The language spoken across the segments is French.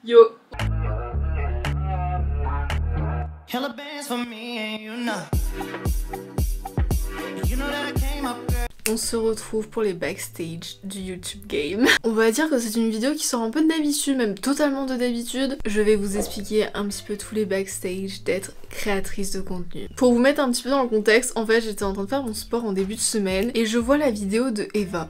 Yo. On se retrouve pour les backstage du YouTube game. On va dire que c'est une vidéo qui sort un peu d'habitude, même totalement de d'habitude. Je vais vous expliquer un petit peu tous les backstage d'être créatrice de contenu. Pour vous mettre un petit peu dans le contexte, en fait j'étais en train de faire mon sport en début de semaine et je vois la vidéo de Eva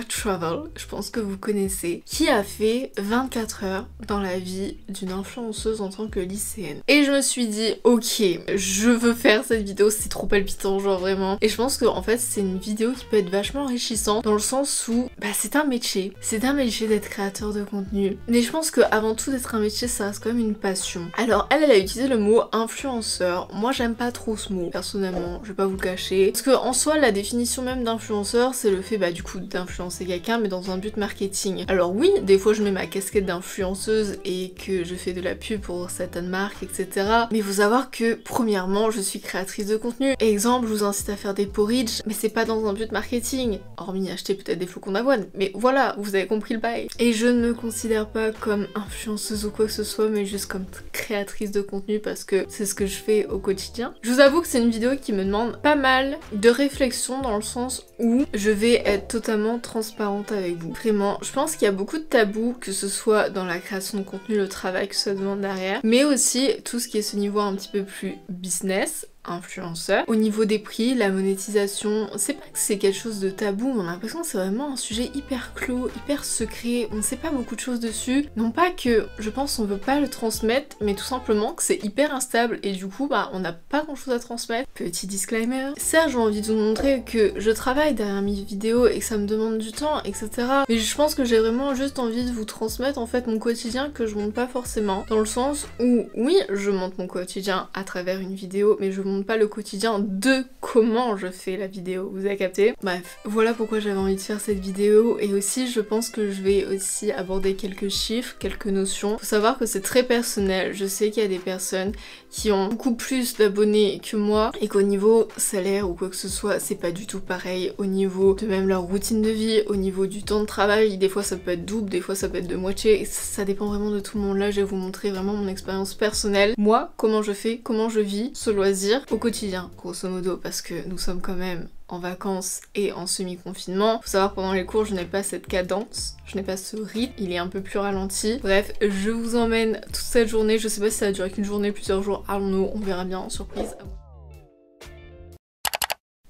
Travel, je pense que vous connaissez, qui a fait 24 heures dans la vie d'une influenceuse en tant que lycéenne. Et je me suis dit, ok, je veux faire cette vidéo, c'est trop palpitant, genre vraiment. Et je pense que en fait c'est une vidéo qui peut être vachement enrichissante dans le sens où c'est un métier. C'est un métier d'être créateur de contenu. Mais je pense qu'avant tout d'être un métier, ça reste quand même une passion. Alors elle a utilisé le mot influenceur. Moi j'aime pas trop ce mot, personnellement, je vais pas vous le cacher. Parce que en soi, la définition même d'influenceur, c'est le fait du coup d'influencer quelqu'un mais dans un but marketing. Alors oui, des fois je mets ma casquette d'influenceuse et que je fais de la pub pour certaines marques, etc. Mais faut savoir que premièrement, je suis créatrice de contenu. Exemple, je vous incite à faire des porridge, mais c'est pas dans un but marketing, hormis acheter peut-être des flocons d'avoine. Mais voilà, vous avez compris le bail. Et je ne me considère pas comme influenceuse ou quoi que ce soit, mais juste comme créatrice de contenu parce que c'est ce que je fais au quotidien. Je vous avoue que c'est une vidéo qui me demande pas mal de réflexion dans le sens où je vais être totalement transparente avec vous. Vraiment, je pense qu'il y a beaucoup de tabous, que ce soit dans la création de contenu, le travail que ça demande derrière, mais aussi tout ce qui est ce niveau un petit peu plus business, influenceur. Au niveau des prix, la monétisation, c'est pas que c'est quelque chose de tabou, mais on a l'impression que c'est vraiment un sujet hyper clos, hyper secret, on ne sait pas beaucoup de choses dessus. Non pas que je pense on veut pas le transmettre, mais tout simplement que c'est hyper instable et du coup on n'a pas grand chose à transmettre. Petit disclaimer. Certes, j'ai envie de vous montrer que je travaille derrière mes vidéos et que ça me demande du temps, etc. Mais je pense que j'ai vraiment juste envie de vous transmettre en fait mon quotidien que je montre pas forcément. Dans le sens où, oui, je montre mon quotidien à travers une vidéo, mais je montre pas le quotidien de comment je fais la vidéo, vous avez capté? Bref, voilà pourquoi j'avais envie de faire cette vidéo et aussi je pense que je vais aussi aborder quelques chiffres, quelques notions. Faut savoir que c'est très personnel, je sais qu'il y a des personnes qui ont beaucoup plus d'abonnés que moi et qu'au niveau salaire ou quoi que ce soit, c'est pas du tout pareil au niveau de même leur routine de vie, au niveau du temps de travail, des fois ça peut être double, des fois ça peut être de moitié, et ça dépend vraiment de tout le monde. Là, je vais vous montrer vraiment mon expérience personnelle, moi, comment je fais, comment je vis ce loisir au quotidien, grosso modo, parce que nous sommes quand même en vacances et en semi-confinement. Faut savoir, pendant les cours, je n'ai pas cette cadence, je n'ai pas ce rythme, il est un peu plus ralenti. Bref, je vous emmène toute cette journée, je sais pas si ça va durer qu'une journée, plusieurs jours, I don't know, on verra bien, surprise.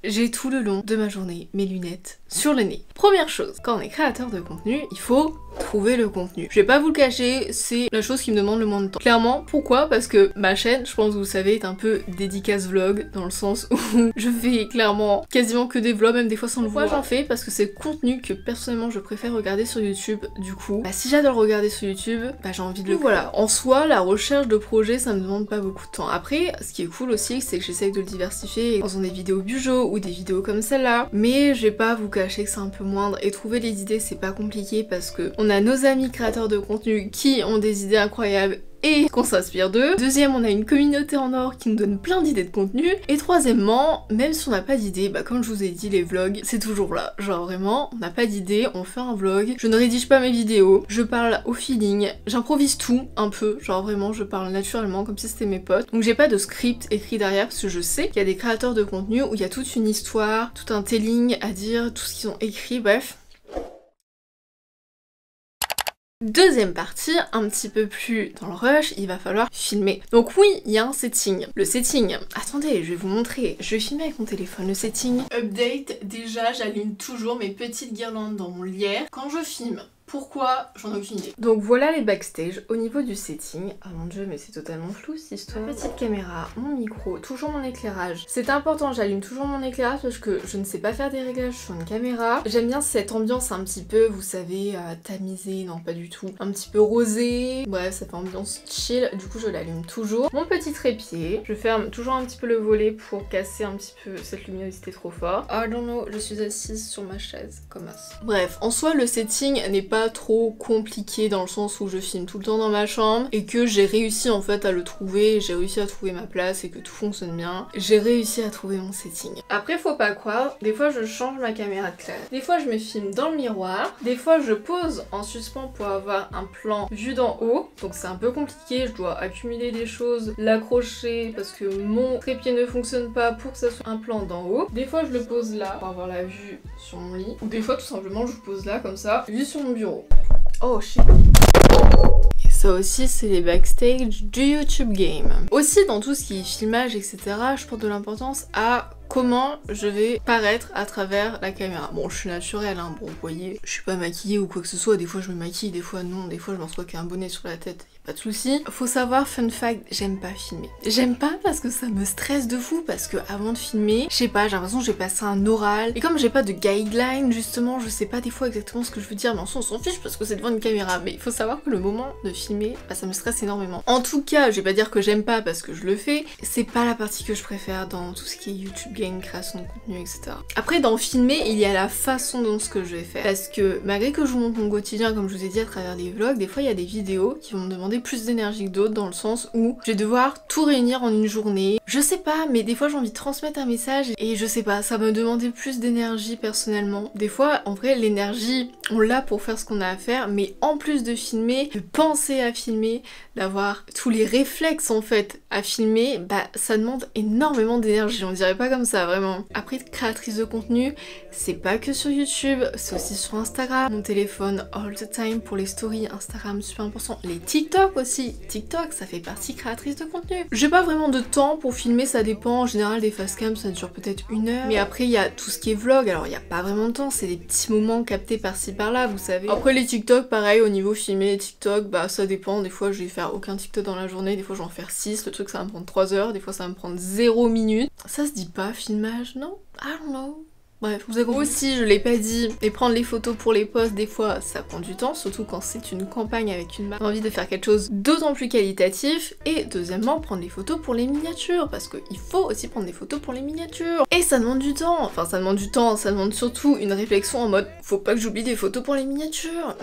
J'ai tout le long de ma journée mes lunettes sur le nez. Première chose, quand on est créateur de contenu, il faut trouver le contenu. Je vais pas vous le cacher, c'est la chose qui me demande le moins de temps. Clairement, pourquoi? Parce que ma chaîne, je pense que vous le savez, est un peu dédicace vlog, dans le sens où je fais clairement quasiment que des vlogs, même des fois sans le voir. J'en fais parce que c'est le contenu que personnellement je préfère regarder sur YouTube. Du coup, si j'adore regarder sur YouTube, j'ai envie de le... Voilà, en soi, la recherche de projets, ça me demande pas beaucoup de temps. Après, ce qui est cool aussi, c'est que j'essaye de le diversifier en faisant des vidéos bujo ou des vidéos comme celle-là, mais je vais pas vous cacher que c'est un peu moindre et trouver les idées c'est pas compliqué parce que on a nos amis créateurs de contenu qui ont des idées incroyables et qu'on s'inspire d'eux. Deuxième, on a une communauté en or qui nous donne plein d'idées de contenu. Et troisièmement, même si on n'a pas d'idée, comme je vous ai dit, les vlogs, c'est toujours là. Genre vraiment, on n'a pas d'idée, on fait un vlog, je ne rédige pas mes vidéos, je parle au feeling, j'improvise tout un peu, genre vraiment je parle naturellement comme si c'était mes potes. Donc j'ai pas de script écrit derrière parce que je sais qu'il y a des créateurs de contenu où il y a toute une histoire, tout un telling à dire, tout ce qu'ils ont écrit, bref. Deuxième partie, un petit peu plus dans le rush, il va falloir filmer. Donc oui, il y a un setting. Le setting, attendez, je vais vous montrer. Je vais filmer avec mon téléphone, le setting. Update, déjà j'allume toujours mes petites guirlandes dans mon lierre quand je filme. Pourquoi? J'en ai aucune idée. Donc voilà les backstage au niveau du setting. Oh mon dieu, mais c'est totalement flou cette histoire. Ma petite caméra, mon micro, toujours mon éclairage. C'est important, j'allume toujours mon éclairage parce que je ne sais pas faire des réglages sur une caméra. J'aime bien cette ambiance un petit peu, vous savez, tamisée, non pas du tout. Un petit peu rosé. Bref, ça fait ambiance chill, du coup je l'allume toujours. Mon petit trépied, je ferme toujours un petit peu le volet pour casser un petit peu cette luminosité trop fort. I don't know, je suis assise sur ma chaise comme ça. Bref, en soi le setting n'est pas pas trop compliqué dans le sens où je filme tout le temps dans ma chambre et que j'ai réussi en fait à le trouver, j'ai réussi à trouver ma place et que tout fonctionne bien. J'ai réussi à trouver mon setting. Après faut pas croire, des fois je change ma caméra de classe, des fois je me filme dans le miroir, des fois je pose en suspens pour avoir un plan vu d'en haut, donc c'est un peu compliqué, je dois accumuler des choses, l'accrocher parce que mon trépied ne fonctionne pas pour que ça soit un plan d'en haut. Des fois je le pose là pour avoir la vue sur mon lit, ou des fois tout simplement je le pose là comme ça, vue sur mon bureau. Oh shit. Et ça aussi c'est les backstage du YouTube game. Aussi dans tout ce qui est filmage etc, je porte de l'importance à comment je vais paraître à travers la caméra. Bon, je suis naturelle, hein, bon, vous voyez, je suis pas maquillée ou quoi que ce soit, des fois je me maquille, des fois non, des fois je m'en retrouve avec un bonnet sur la tête, y a pas de souci. Faut savoir, fun fact, j'aime pas filmer. J'aime pas parce que ça me stresse de fou, parce que avant de filmer, je sais pas, j'ai l'impression que j'ai passé un oral, et comme j'ai pas de guideline, justement, je sais pas des fois exactement ce que je veux dire, mais en soi on s'en fiche parce que c'est devant une caméra, mais il faut savoir que le moment de filmer, bah, ça me stresse énormément. En tout cas, je vais pas dire que j'aime pas parce que je le fais, c'est pas la partie que je préfère dans tout ce qui est YouTube game, création de contenu, etc. Après, dans filmer, il y a la façon dont ce que je vais faire. Parce que malgré que je vous montre mon quotidien, comme je vous ai dit à travers des vlogs, des fois il y a des vidéos qui vont me demander plus d'énergie que d'autres, dans le sens où je vais devoir tout réunir en une journée. Je sais pas, mais des fois j'ai envie de transmettre un message et je sais pas, ça me demandait plus d'énergie personnellement. Des fois, en vrai, l'énergie, on l'a pour faire ce qu'on a à faire, mais en plus de filmer, de penser à filmer, d'avoir tous les réflexes en fait à filmer, bah ça demande énormément d'énergie, on dirait pas comme ça vraiment. Après, créatrice de contenu, c'est pas que sur YouTube, c'est aussi sur Instagram, mon téléphone all the time pour les stories, Instagram super important, les TikTok aussi, TikTok ça fait partie créatrice de contenu. J'ai pas vraiment de temps pour filmer, ça dépend, en général des facecam ça dure peut-être 1 heure, mais après il y a tout ce qui est vlog, alors il y a pas vraiment de temps, c'est des petits moments captés par-ci par-là, vous savez. Après les TikTok, pareil, au niveau filmé, TikTok, bah ça dépend, des fois je vais faire aucun TikTok dans la journée, des fois je vais en faire 6, le truc ça va me prendre 3 heures, des fois ça va me prendre 0 minutes. Ça se dit pas filmage, non? I don't know. Bref, vous avez compris. Aussi, je l'ai pas dit, et prendre les photos pour les posts, des fois ça prend du temps, surtout quand c'est une campagne avec une marque, envie de faire quelque chose d'autant plus qualitatif. Et deuxièmement, prendre les photos pour les miniatures, parce qu'il faut aussi prendre des photos pour les miniatures. Et ça demande du temps, enfin ça demande du temps, ça demande surtout une réflexion en mode faut pas que j'oublie des photos pour les miniatures.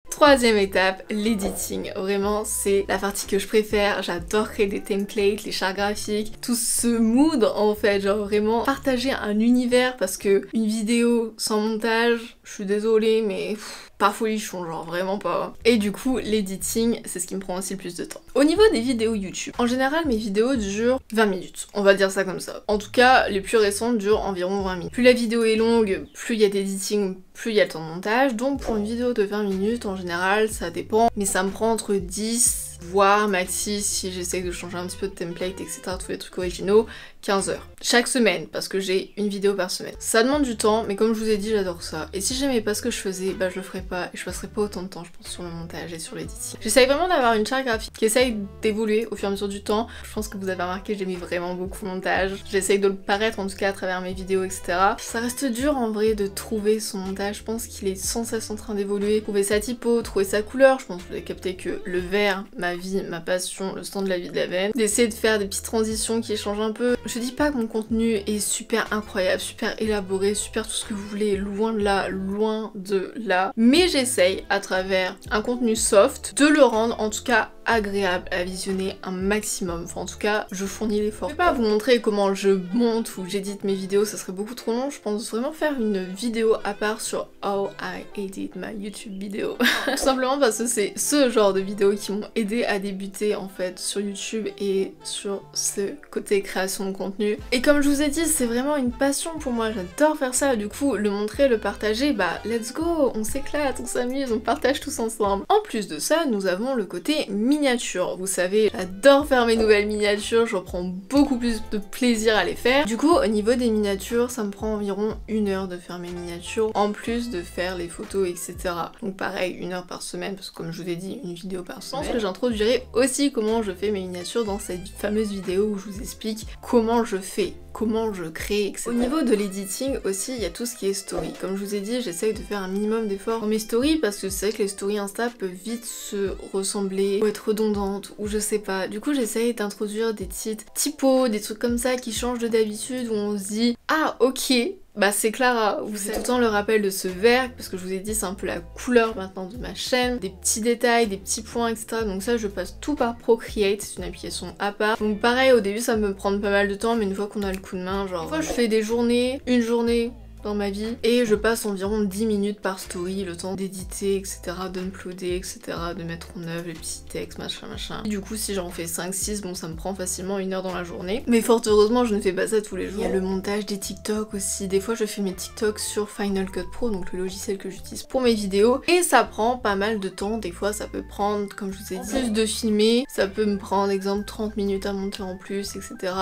Troisième étape, l'editing. Vraiment, c'est la partie que je préfère. J'adore créer des templates, les charts graphiques, tout ce mood en fait, genre vraiment partager un univers parce que une vidéo sans montage, je suis désolée, mais pas folichon, genre vraiment pas. Et du coup, l'editing, c'est ce qui me prend aussi le plus de temps. Au niveau des vidéos YouTube, en général, mes vidéos durent 20 minutes. On va dire ça comme ça. En tout cas, les plus récentes durent environ 20 minutes. Plus la vidéo est longue, plus il y a d'editing, plus il y a le temps de montage. Donc pour une vidéo de 20 minutes, en général, ça dépend. Mais ça me prend entre 10 voire maxi si j'essaye de changer un petit peu de template, etc. Tous les trucs originaux, 15 heures. Chaque semaine, parce que j'ai une vidéo par semaine. Ça demande du temps, mais comme je vous ai dit, j'adore ça. Et si j'aimais pas ce que je faisais, bah je le ferais pas et je passerais pas autant de temps, je pense, sur le montage et sur l'éditing. J'essaye vraiment d'avoir une charte graphique qui essaye d'évoluer au fur et à mesure du temps. Je pense que vous avez remarqué, j'aime vraiment beaucoup le montage. J'essaye de le paraître en tout cas à travers mes vidéos, etc. Ça reste dur en vrai de trouver son montage. Je pense qu'il est sans cesse en train d'évoluer. Trouver sa typo, trouver sa couleur. Je pense que vous avez capté que le vert, ma vie, ma passion, le stand de la vie de la veine. D'essayer de faire des petites transitions qui changent un peu. Je dis pas que mon contenu est super incroyable, super élaboré, super tout ce que vous voulez, loin de là, loin de là. Mais j'essaye à travers un contenu soft de le rendre en tout cas agréable à visionner un maximum. Enfin en tout cas, je fournis l'effort. Je vais pas vous montrer comment je monte ou j'édite mes vidéos, ça serait beaucoup trop long. Je pense vraiment faire une vidéo à part sur how I edit my YouTube vidéo. Tout simplement parce que c'est ce genre de vidéos qui m'ont aidé à débuter en fait sur YouTube et sur ce côté création de contenu. Et comme je vous ai dit, c'est vraiment une passion pour moi, j'adore faire ça. Du coup, le montrer, le partager, bah let's go, on s'éclate, on s'amuse, on partage tous ensemble. En plus de ça, nous avons le côté miniature. Vous savez, j'adore faire mes nouvelles miniatures, je prends beaucoup plus de plaisir à les faire. Du coup, au niveau des miniatures, ça me prend environ 1 heure de faire mes miniatures, en plus de faire les photos, etc. Donc pareil, 1 heure par semaine, parce que comme je vous ai dit, une vidéo par semaine. Je pense que j'introduirai aussi comment je fais mes miniatures dans cette fameuse vidéo où je vous explique comment je fais, comment je crée, etc. Au niveau de l'editing aussi, il y a tout ce qui est story. Comme je vous ai dit, j'essaye de faire un minimum d'efforts dans mes stories parce que c'est vrai que les stories Insta peuvent vite se ressembler ou être redondantes ou je sais pas. Du coup, j'essaye d'introduire des petites typos, des trucs comme ça qui changent de d'habitude où on se dit ah ok, Bah c'est Clara, vous savez tout le temps le rappel de ce vert, parce que je vous ai dit c'est un peu la couleur maintenant de ma chaîne, des petits détails, des petits points, etc. Donc ça je passe tout par Procreate, c'est une application à part. Donc pareil, au début ça me prend pas mal de temps, mais une fois qu'on a le coup de main, genre, des fois je fais des journées, une journée dans ma vie, et je passe environ 10 minutes par story, le temps d'éditer, etc., d'uploader, etc., de mettre en œuvre les petits textes, machin. Du coup, si j'en fais 5-6, bon, ça me prend facilement 1 heure dans la journée. Mais fort heureusement, je ne fais pas ça tous les jours. Il y a le montage des TikTok aussi. Des fois, je fais mes TikTok sur Final Cut Pro, donc le logiciel que j'utilise pour mes vidéos, et ça prend pas mal de temps. Des fois, ça peut prendre, comme je vous ai dit, plus de filmer, ça peut me prendre, exemple, 30 minutes à monter en plus, etc.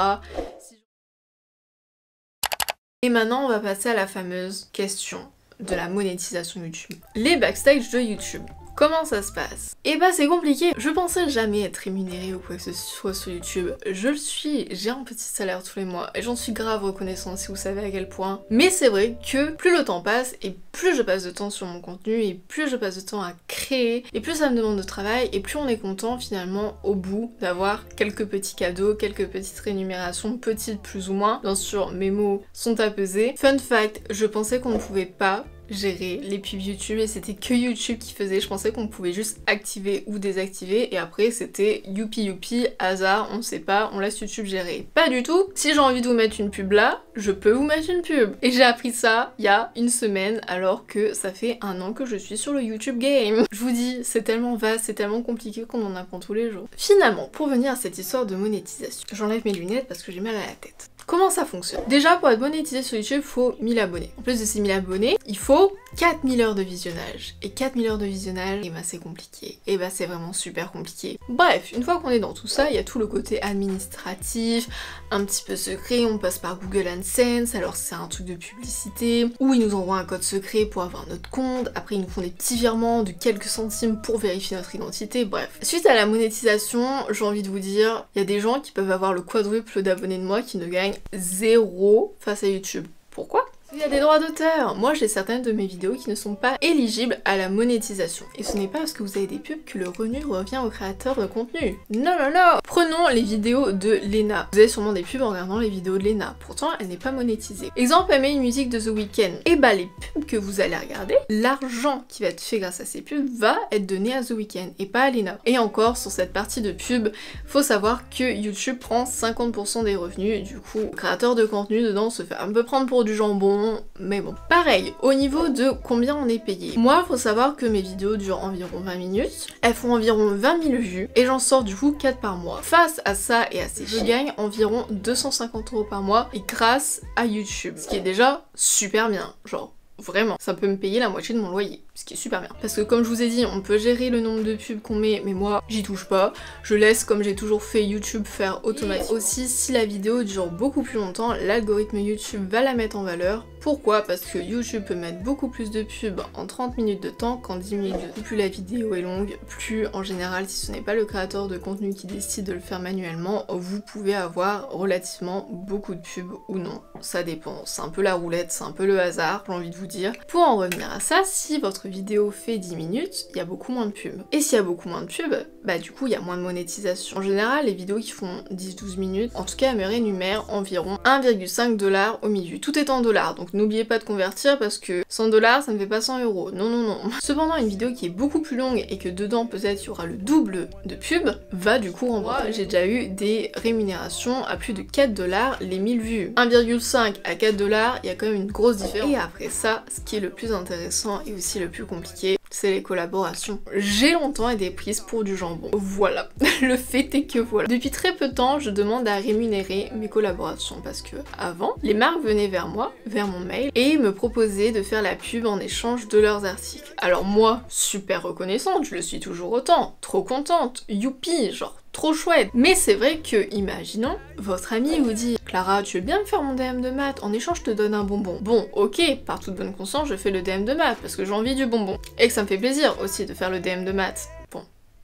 Et maintenant, on va passer à la fameuse question de la monétisation YouTube. Les backstage de YouTube. Comment ça se passe? Et bah c'est compliqué. Je pensais jamais être rémunérée ou quoi que ce soit sur YouTube. Je le suis, j'ai un petit salaire tous les mois et j'en suis grave reconnaissante si vous savez à quel point. Mais c'est vrai que plus le temps passe et plus je passe de temps sur mon contenu et plus je passe de temps à créer et plus ça me demande de travail et plus on est content finalement au bout d'avoir quelques petits cadeaux, quelques petites rémunérations, petites plus ou moins. Bien sûr, mes mots sont à peser. Fun fact, je pensais qu'on ne pouvait pas gérer les pubs YouTube et c'était que YouTube qui faisait. Je pensais qu'on pouvait juste activer ou désactiver et après c'était youpi, hasard, on sait pas, on laisse YouTube gérer. Pas du tout. Si j'ai envie de vous mettre une pub là, je peux vous mettre une pub. Et j'ai appris ça il y a une semaine alors que ça fait 1 an que je suis sur le YouTube game. Je vous dis, c'est tellement vaste, c'est tellement compliqué qu'on en apprend tous les jours. Finalement, pour venir à cette histoire de monétisation, j'enlève mes lunettes parce que j'ai mal à la tête. Comment ça fonctionne? Déjà, pour être monétisé sur YouTube, il faut 1000 abonnés. En plus de ces 1000 abonnés, il faut 4000 heures de visionnage. Et 4000 heures de visionnage, et bah c'est compliqué. Et bah c'est vraiment super compliqué. Bref, une fois qu'on est dans tout ça, il y a tout le côté administratif, un petit peu secret, on passe par Google AdSense, alors c'est un truc de publicité, où ils nous envoient un code secret pour avoir notre compte, après ils nous font des petits virements de quelques centimes pour vérifier notre identité, bref. Suite à la monétisation, j'ai envie de vous dire, il y a des gens qui peuvent avoir le quadruple d'abonnés de moi qui ne gagnent 0 face à YouTube. Pourquoi? Il y a des droits d'auteur. Moi j'ai certaines de mes vidéos qui ne sont pas éligibles à la monétisation. Et ce n'est pas parce que vous avez des pubs que le revenu revient au créateur de contenu. Non. Prenons les vidéos de Lena. Vous avez sûrement des pubs en regardant les vidéos de Lena. Pourtant elle n'est pas monétisée. Exemple, elle met une musique de The Weeknd. Et bah les pubs que vous allez regarder, l'argent qui va être fait grâce à ces pubs va être donné à The Weeknd et pas à Lena. Et encore sur cette partie de pub, faut savoir que YouTube prend 50% des revenus. Du coup, le créateur de contenu dedans se fait un peu prendre pour du jambon. Mais bon. Pareil, au niveau de combien on est payé. Moi, faut savoir que mes vidéos durent environ 20 minutes. Elles font environ 20 000 vues. Et j'en sors du coup 4 par mois. Face à ça et à ces chiffres, je gagne environ 250 € par mois. Et grâce à YouTube. Ce qui est déjà super bien. Genre, vraiment. Ça peut me payer la moitié de mon loyer. Ce qui est super bien. Parce que comme je vous ai dit, on peut gérer le nombre de pubs qu'on met, mais moi, j'y touche pas. Je laisse, comme j'ai toujours fait, YouTube faire automatiquement. Aussi, si la vidéo dure beaucoup plus longtemps, l'algorithme YouTube va la mettre en valeur. Pourquoi? Parce que YouTube peut mettre beaucoup plus de pubs en 30 minutes de temps qu'en 10 minutes de temps. Plus la vidéo est longue, plus en général, si ce n'est pas le créateur de contenu qui décide de le faire manuellement, vous pouvez avoir relativement beaucoup de pubs ou non. Ça dépend. C'est un peu la roulette, c'est un peu le hasard, j'ai envie de vous dire. Pour en revenir à ça, si votre vidéo fait 10 minutes, il y a beaucoup moins de pubs. Et s'il y a beaucoup moins de pubs, bah du coup il y a moins de monétisation. En général, les vidéos qui font 10-12 minutes, en tout cas elles me rémunèrent environ 1,5 $ au milieu. Tout est en dollars, donc n'oubliez pas de convertir parce que 100 $ ça ne fait pas 100 €. Non. Cependant, une vidéo qui est beaucoup plus longue et que dedans peut-être il y aura le double de pubs, va du coup renvoyer. J'ai déjà eu des rémunérations à plus de 4 $ les 1000 vues. 1,5 à 4 $, il y a quand même une grosse différence. Et après ça, ce qui est le plus intéressant et aussi le plus compliqué, c'est les collaborations. J'ai longtemps été prise pour du jambon. Voilà. Le fait est que voilà. Depuis très peu de temps, je demande à rémunérer mes collaborations parce que avant, les marques venaient vers moi, vers mon mail, et me proposaient de faire la pub en échange de leurs articles. Alors moi, super reconnaissante, je le suis toujours autant, trop contente, youpi, genre trop chouette. Mais c'est vrai que, imaginons, votre ami vous dit « Clara, tu veux bien me faire mon DM de maths? En échange, je te donne un bonbon. » Bon, ok, par toute bonne conscience, je fais le DM de maths parce que j'ai envie du bonbon. Et que ça me fait plaisir aussi de faire le DM de maths. Bon,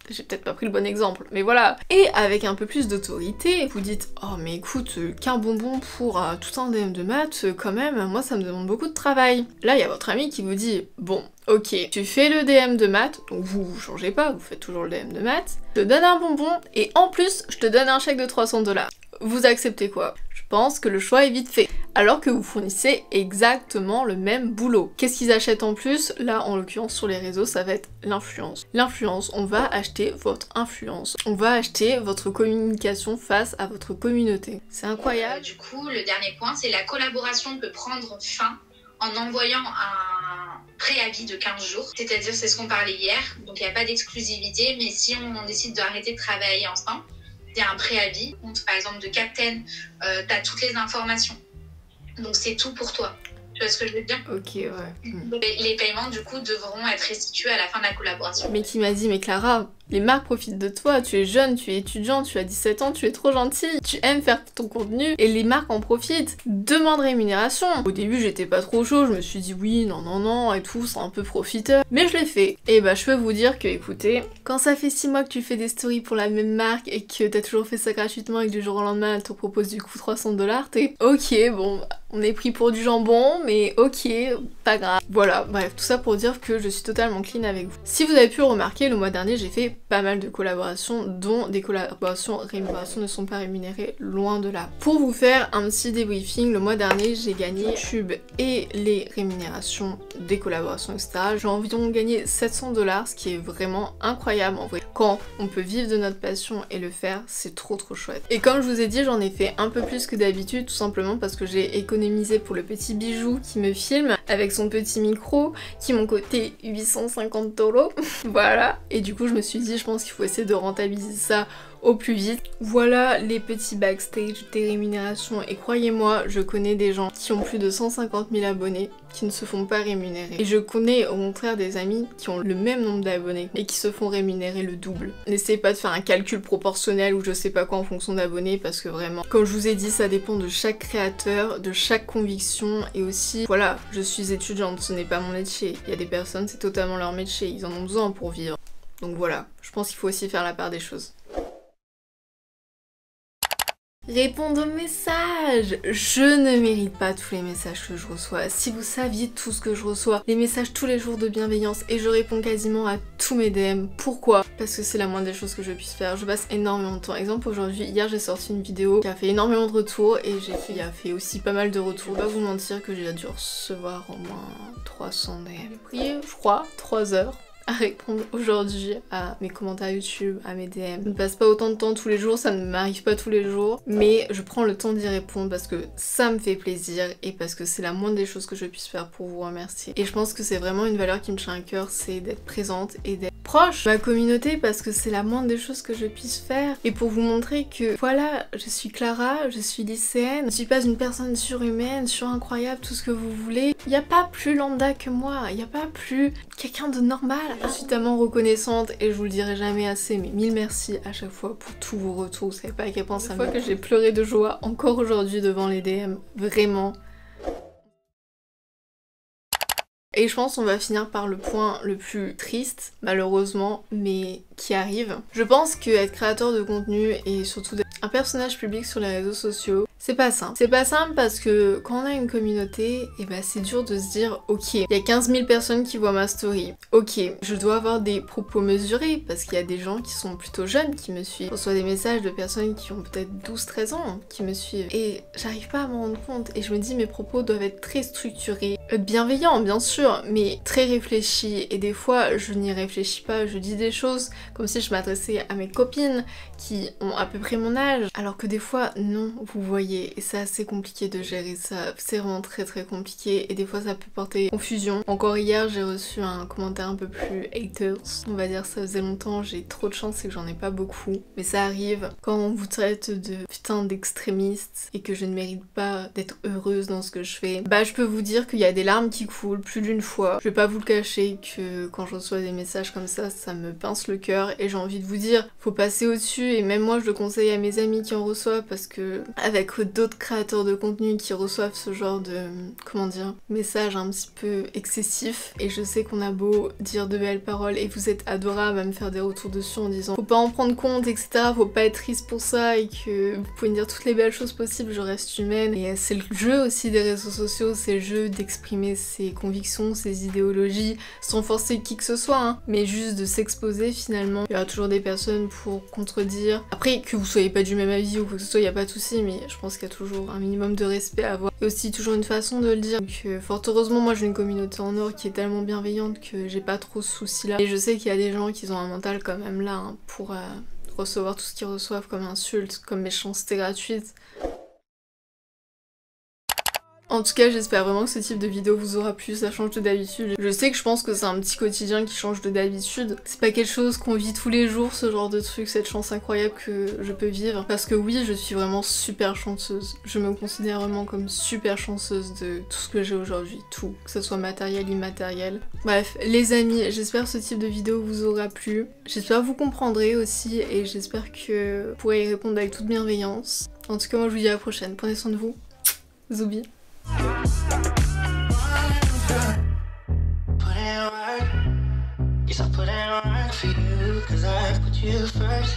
j'ai peut-être pas pris le bon exemple, mais voilà. Et avec un peu plus d'autorité, vous dites « Oh mais écoute, qu'un bonbon pour tout un DM de maths, quand même, moi ça me demande beaucoup de travail. » Là, il y a votre ami qui vous dit « Bon, ok, tu fais le DM de maths, donc vous changez pas, vous faites toujours le DM de maths, je te donne un bonbon, et en plus, je te donne un chèque de 300 $. Vous acceptez quoi? Je pense que le choix est vite fait. alors que vous fournissez exactement le même boulot. Qu'est-ce qu'ils achètent en plus? Là, en l'occurrence, sur les réseaux, ça va être l'influence. L'influence, on va acheter votre influence. On va acheter votre communication face à votre communauté. C'est incroyable. Du coup, le dernier point, c'est la collaboration peut prendre fin en envoyant un préavis de 15 jours. C'est-à-dire, c'est ce qu'on parlait hier, donc il n'y a pas d'exclusivité, mais si on décide d'arrêter de travailler ensemble, il y a un préavis. Donc, par exemple, de Captain, tu as toutes les informations. Donc, c'est tout pour toi. Tu vois ce que je veux dire? Ok, ouais. Les paiements, du coup, devront être restitués à la fin de la collaboration. Mais qui m'a dit, mais Clara, les marques profitent de toi, tu es jeune, tu es étudiant, tu as 17 ans, tu es trop gentille, tu aimes faire ton contenu et les marques en profitent. Demande rémunération. Au début, j'étais pas trop chaud, je me suis dit oui, non, et tout, c'est un peu profiteur. Mais je l'ai fait. Et bah, je peux vous dire que, écoutez, quand ça fait 6 mois que tu fais des stories pour la même marque et que t'as toujours fait ça gratuitement et que du jour au lendemain, elle te propose du coup 300 $, t'es ok, bon, on est pris pour du jambon, mais ok, pas grave. Voilà, bref, tout ça pour dire que je suis totalement clean avec vous. Si vous avez pu remarquer, le mois dernier, j'ai fait pas mal de collaborations, dont des collaborations rémunérations ne sont pas rémunérées, loin de là. Pour vous faire un petit débriefing, le mois dernier, j'ai gagné YouTube et les rémunérations des collaborations, etc. J'ai environ gagné 700 $, ce qui est vraiment incroyable en vrai. Quand on peut vivre de notre passion et le faire, c'est trop chouette. Et comme je vous ai dit, j'en ai fait un peu plus que d'habitude, tout simplement parce que j'ai économisé pour le petit bijou qui me filme avec son petit micro qui m'ont coûté 850 €. Voilà. Et du coup, je me suis dit, je pense qu'il faut essayer de rentabiliser ça au plus vite. Voilà les petits backstage des rémunérations et croyez-moi, je connais des gens qui ont plus de 150 000 abonnés qui ne se font pas rémunérer. Et je connais au contraire des amis qui ont le même nombre d'abonnés et qui se font rémunérer le double. N'essayez pas de faire un calcul proportionnel ou je sais pas quoi en fonction d'abonnés parce que vraiment, comme je vous ai dit, ça dépend de chaque créateur, de chaque conviction et aussi, voilà, je suis étudiante, ce n'est pas mon métier. Il y a des personnes, c'est totalement leur métier, ils en ont besoin pour vivre. Donc voilà, je pense qu'il faut aussi faire la part des choses. Répondre aux messages! Je ne mérite pas tous les messages que je reçois. Si vous saviez tout ce que je reçois, les messages tous les jours de bienveillance et je réponds quasiment à tous mes DM. Pourquoi? Parce que c'est la moindre des choses que je puisse faire. Je passe énormément de temps. Exemple aujourd'hui, hier j'ai sorti une vidéo qui a fait énormément de retours et il a fait aussi pas mal de retours. Je vais pas vous mentir que j'ai dû recevoir au moins 300 DM. J'ai pris, je crois, 3 heures à répondre aujourd'hui à mes commentaires YouTube, à mes DM. Je ne passe pas autant de temps tous les jours, ça ne m'arrive pas tous les jours, mais je prends le temps d'y répondre parce que ça me fait plaisir et parce que c'est la moindre des choses que je puisse faire pour vous remercier. Et je pense que c'est vraiment une valeur qui me tient à cœur, c'est d'être présente et d'être proche de ma communauté parce que c'est la moindre des choses que je puisse faire et pour vous montrer que voilà, je suis Clara, je suis lycéenne, je ne suis pas une personne surhumaine, incroyable, tout ce que vous voulez. Il n'y a pas plus lambda que moi, il n'y a pas plus quelqu'un de normal. Je suis tellement reconnaissante et je vous le dirai jamais assez, mais mille merci à chaque fois pour tous vos retours. Vous savez pas à quel point ça me fait que j'ai pleuré de joie encore aujourd'hui devant les DM, vraiment. Et je pense qu'on va finir par le point le plus triste, malheureusement, mais qui arrive. Je pense que être créateur de contenu et surtout un personnage public sur les réseaux sociaux, c'est pas simple. C'est pas simple parce que quand on a une communauté, et bah c'est dur de se dire ok, il y a 15 000 personnes qui voient ma story. Ok, je dois avoir des propos mesurés parce qu'il y a des gens qui sont plutôt jeunes qui me suivent. Je reçois des messages de personnes qui ont peut-être 12-13 ans qui me suivent. Et j'arrive pas à m'en rendre compte et je me dis mes propos doivent être très structurés, bienveillants bien sûr, mais très réfléchis. Et des fois je n'y réfléchis pas, je dis des choses comme si je m'adressais à mes copines qui ont à peu près mon âge. Alors que des fois non, vous voyez. Et c'est assez compliqué de gérer ça, c'est vraiment très compliqué et des fois ça peut porter confusion. Encore hier j'ai reçu un commentaire un peu plus haters, on va dire ça faisait longtemps, j'ai trop de chance et que j'en ai pas beaucoup. Mais ça arrive quand on vous traite de putain d'extrémiste et que je ne mérite pas d'être heureuse dans ce que je fais. Bah je peux vous dire qu'il y a des larmes qui coulent plus d'une fois. Je vais pas vous le cacher que quand je reçois des messages comme ça me pince le cœur et j'ai envie de vous dire faut passer au-dessus et même moi je le conseille à mes amis qui en reçoivent parce que avec d'autres créateurs de contenu qui reçoivent ce genre de, comment dire, messages un petit peu excessifs et je sais qu'on a beau dire de belles paroles et vous êtes adorable à me faire des retours dessus en disant faut pas en prendre compte etc, faut pas être triste pour ça et que vous pouvez me dire toutes les belles choses possibles, je reste humaine et c'est le jeu aussi des réseaux sociaux, c'est le jeu d'exprimer ses convictions, ses idéologies sans forcer qui que ce soit hein, mais juste de s'exposer finalement. Il y aura toujours des personnes pour contredire, après que vous soyez pas du même avis ou quoi que ce soit, il y a pas de souci mais je pense pense qu'il y a toujours un minimum de respect à avoir et aussi toujours une façon de le dire. Donc fort heureusement moi j'ai une communauté en or qui est tellement bienveillante que j'ai pas trop ce souci là. Et je sais qu'il y a des gens qui ont un mental quand même là hein, pour recevoir tout ce qu'ils reçoivent comme insultes, comme méchanceté gratuite. En tout cas, j'espère vraiment que ce type de vidéo vous aura plu, ça change de d'habitude. Je sais que je pense que c'est un petit quotidien qui change de d'habitude. C'est pas quelque chose qu'on vit tous les jours, ce genre de truc, cette chance incroyable que je peux vivre. Parce que oui, je suis vraiment super chanceuse. Je me considère vraiment comme super chanceuse de tout ce que j'ai aujourd'hui, tout. Que ce soit matériel, immatériel. Bref, les amis, j'espère que ce type de vidéo vous aura plu. J'espère que vous comprendrez aussi et j'espère que vous pourrez y répondre avec toute bienveillance. En tout cas, moi je vous dis à la prochaine. Prenez soin de vous. Zoubi. Yes, I put in work for you, 'cause I put you first.